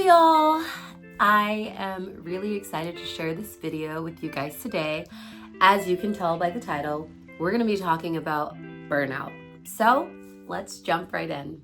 y'all! I am really excited to share this video with you guys today. As you can tell by the title, we're going to be talking about burnout. So let's jump right in.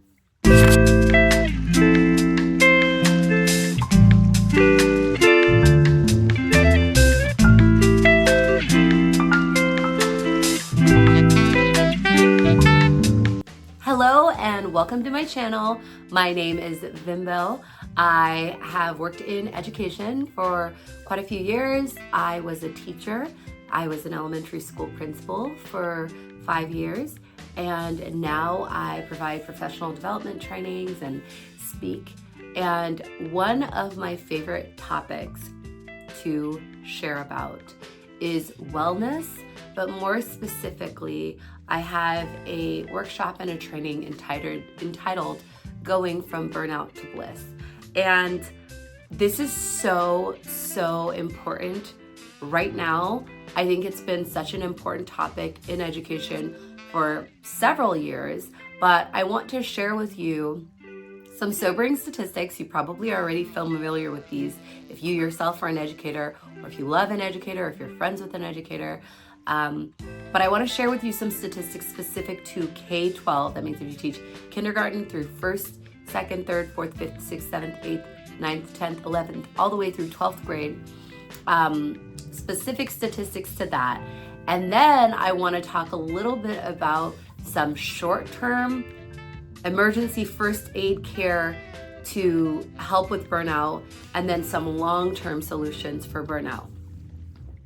Hello and welcome to my channel. My name is Vimbo. I have worked in education for quite a few years. I was a teacher. I was an elementary school principal for 5 years, and now I provide professional development trainings and speak. And one of my favorite topics to share about is wellness, but more specifically, I have a workshop and a training entitled Going from Burnout to Bliss. And this is so important right now. I think it's been such an important topic in education for several years, but I want to share with you some sobering statistics. You probably are already familiar with these if you yourself are an educator, or if you love an educator, or if you're friends with an educator. But I want to share with you some statistics specific to K-12. That means if you teach kindergarten through 1st, 2nd, 3rd, 4th, 5th, 6th, 7th, 8th, 9th, 10th, 11th, all the way through 12th grade. Specific statistics to that. And then I want to talk a little bit about some short-term emergency first aid care to help with burnout, and then some long-term solutions for burnout.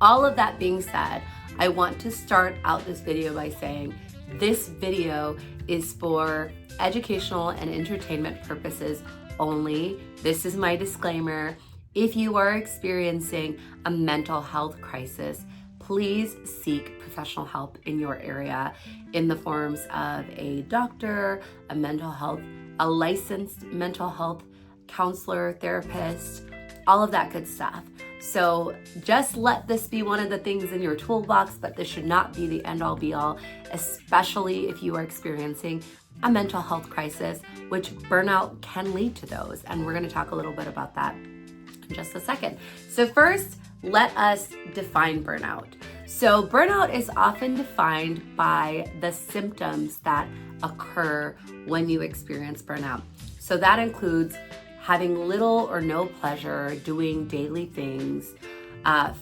All of that being said, I want to start out this video by saying this video is for educational and entertainment purposes only. This is my disclaimer. If you are experiencing a mental health crisis, please seek professional help in your area in the forms of a doctor, a licensed mental health counselor, therapist, all of that good stuff. So just let this be one of the things in your toolbox, but this should not be the end all be all, especially if you are experiencing a mental health crisis, which burnout can lead to those. And we're going to talk a little bit about that in just a second. So first, let us define burnout. So burnout is often defined by the symptoms that occur when you experience burnout. So that includes having little or no pleasure doing daily things,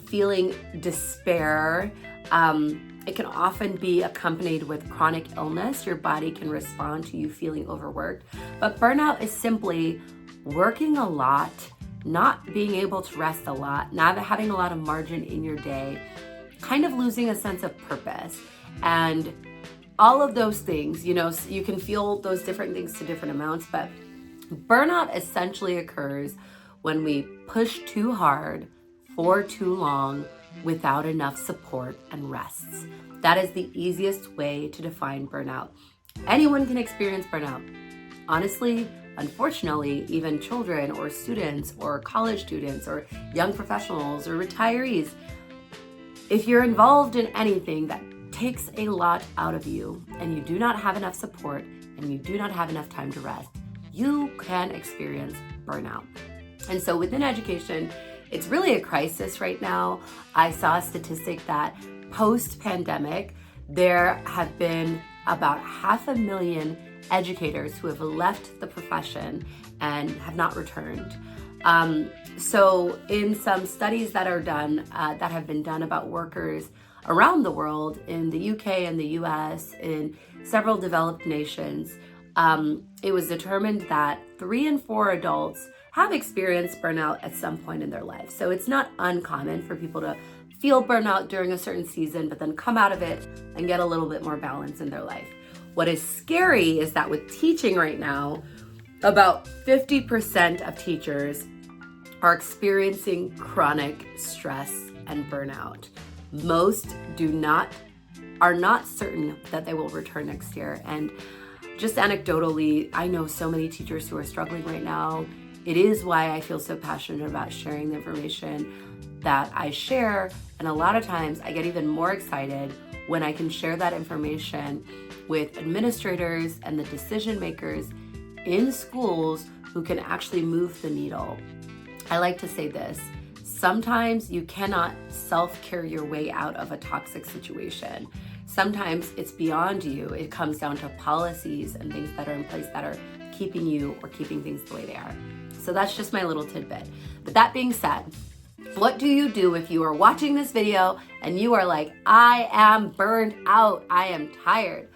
feeling despair. It can often be accompanied with chronic illness. Your body can respond to you feeling overworked. But burnout is simply working a lot, not being able to rest a lot, not having a lot of margin in your day, kind of losing a sense of purpose. And all of those things, you can feel those different things to different amounts, but burnout essentially occurs when we push too hard for too long without enough support and rests. That is the easiest way to define burnout. Anyone can experience burnout. Honestly, unfortunately, even children or students or college students or young professionals or retirees, if you're involved in anything that takes a lot out of you and you do not have enough support and you do not have enough time to rest, you can experience burnout. And so within education, it's really a crisis right now. I saw a statistic that post-pandemic, there have been about 500,000 educators who have left the profession and have not returned. So in some studies that are done, that have been done about workers around the world, in the UK and the US, in several developed nations, it was determined that 3 in 4 adults have experienced burnout at some point in their life. So it's not uncommon for people to feel burnout during a certain season, but then come out of it and get a little bit more balance in their life. What is scary is that with teaching right now, about 50% of teachers are experiencing chronic stress and burnout. Most are not certain that they will return next year. And just anecdotally, I know so many teachers who are struggling right now. It is why I feel so passionate about sharing the information that I share. And a lot of times I get even more excited when I can share that information with administrators and the decision makers in schools who can actually move the needle. I like to say this: sometimes you cannot self-care your way out of a toxic situation. Sometimes it's beyond you. It comes down to policies and things that are in place that are keeping you or keeping things the way they are. So that's just my little tidbit. But that being said, what do you do if you are watching this video and you are like, I am burned out, I am tired?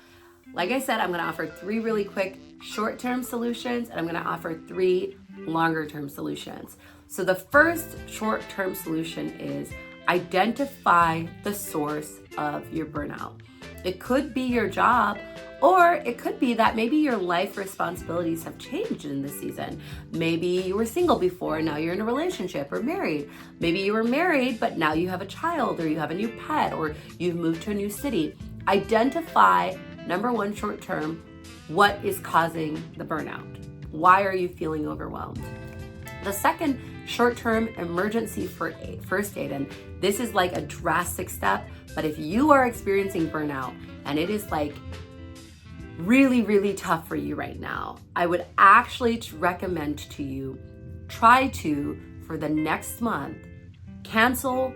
Like I said, I'm gonna offer 3 really quick short-term solutions, and I'm gonna offer 3 longer-term solutions. So the first short-term solution is identify the source of your burnout. It could be your job, or it could be that maybe your life responsibilities have changed in this season. Maybe you were single before, now you're in a relationship or married. Maybe you were married, but now you have a child, or you have a new pet, or you've moved to a new city. Identify, number 1, short term, what is causing the burnout? Why are you feeling overwhelmed? The second, short-term emergency first aid, and this is like a drastic step, but if you are experiencing burnout and it is like really, really tough for you right now, I would actually recommend to you, try to, for the next month, cancel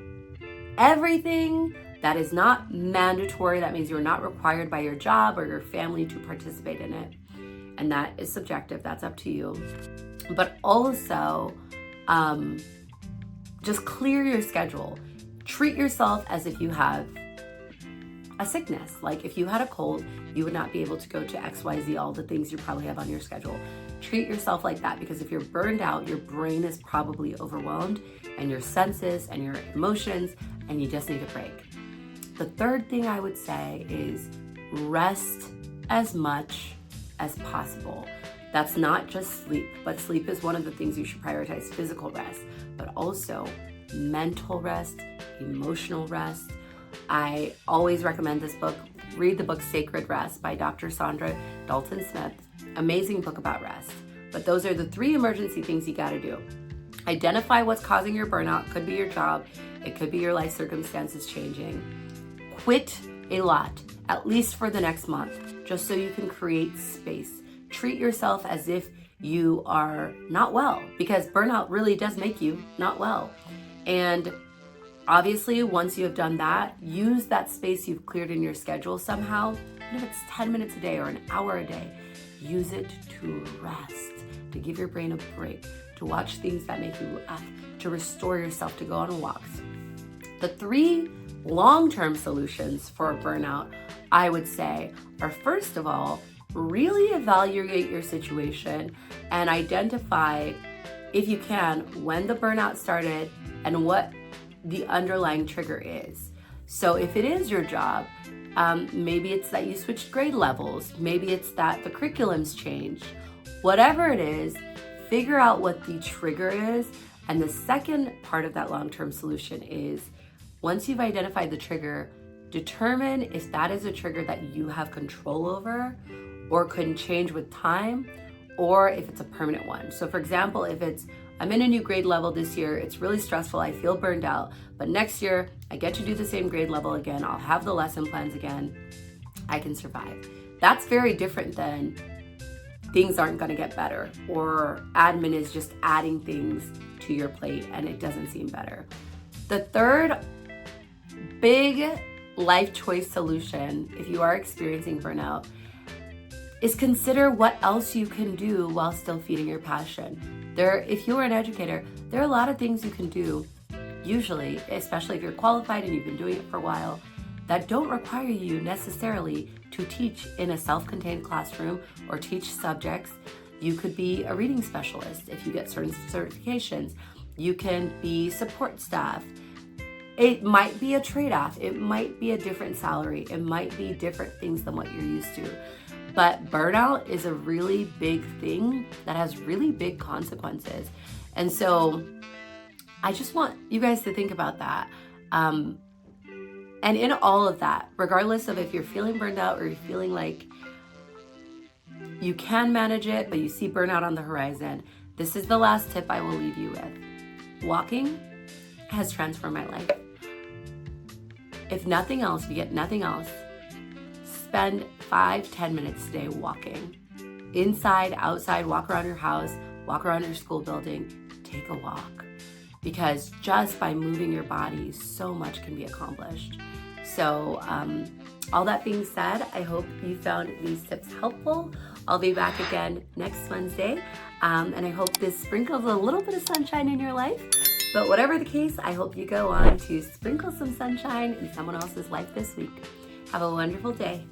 everything that is not mandatory. That means you're not required by your job or your family to participate in it. And that is subjective, that's up to you. But also, just clear your schedule. Treat yourself as if you have a sickness. Like if you had a cold, you would not be able to go to XYZ, all the things you probably have on your schedule. Treat yourself like that, because if you're burned out, your brain is probably overwhelmed, and your senses and your emotions, and you just need a break. The third thing I would say is rest as much as possible. That's not just sleep, but sleep is one of the things you should prioritize: physical rest, but also mental rest, emotional rest. I always recommend this book. Read the book Sacred Rest by Dr. Sandra Dalton-Smith. Amazing book about rest. But those are the 3 emergency things you gotta do. Identify what's causing your burnout. Could be your job, it could be your life circumstances changing. Quit a lot, at least for the next month, just so you can create space. Treat yourself as if you are not well, because burnout really does make you not well. And obviously, once you have done that, use that space you've cleared in your schedule somehow. Even if it's 10 minutes a day or an hour a day, use it to rest, to give your brain a break, to watch things that make you laugh, to restore yourself, to go on walks. The 3 long-term solutions for burnout, I would say, are, first of all, really evaluate your situation and identify, if you can, when the burnout started and what the underlying trigger is. So if it is your job, maybe it's that you switched grade levels, maybe it's that the curriculum's changed. Whatever it is, figure out what the trigger is. And the second part of that long-term solution is, once you've identified the trigger, determine if that is a trigger that you have control over or can change with time, or if it's a permanent one. So for example, if it's, I'm in a new grade level this year, it's really stressful, I feel burned out, but next year I get to do the same grade level again, I'll have the lesson plans again, I can survive. That's very different than things aren't gonna get better, or admin is just adding things to your plate and it doesn't seem better. The third big life choice solution, if you are experiencing burnout, is consider what else you can do while still feeding your passion. If you are an educator, there are a lot of things you can do, usually, especially if you're qualified and you've been doing it for a while, that don't require you necessarily to teach in a self-contained classroom or teach subjects. You could be a reading specialist if you get certain certifications. You can be support staff. It might be a trade-off. It might be a different salary. It might be different things than what you're used to. But burnout is a really big thing that has really big consequences. And so I just want you guys to think about that. And in all of that, regardless of if you're feeling burned out or you're feeling like you can manage it, but you see burnout on the horizon, this is the last tip I will leave you with. Walking has transformed my life. If nothing else, if you get nothing else, spend 5-10 minutes a day walking. Inside, outside, walk around your house, walk around your school building, take a walk. Because just by moving your body, so much can be accomplished. So all that being said, I hope you found these tips helpful. I'll be back again next Wednesday. And I hope this sprinkles a little bit of sunshine in your life. But whatever the case, I hope you go on to sprinkle some sunshine in someone else's life this week. Have a wonderful day.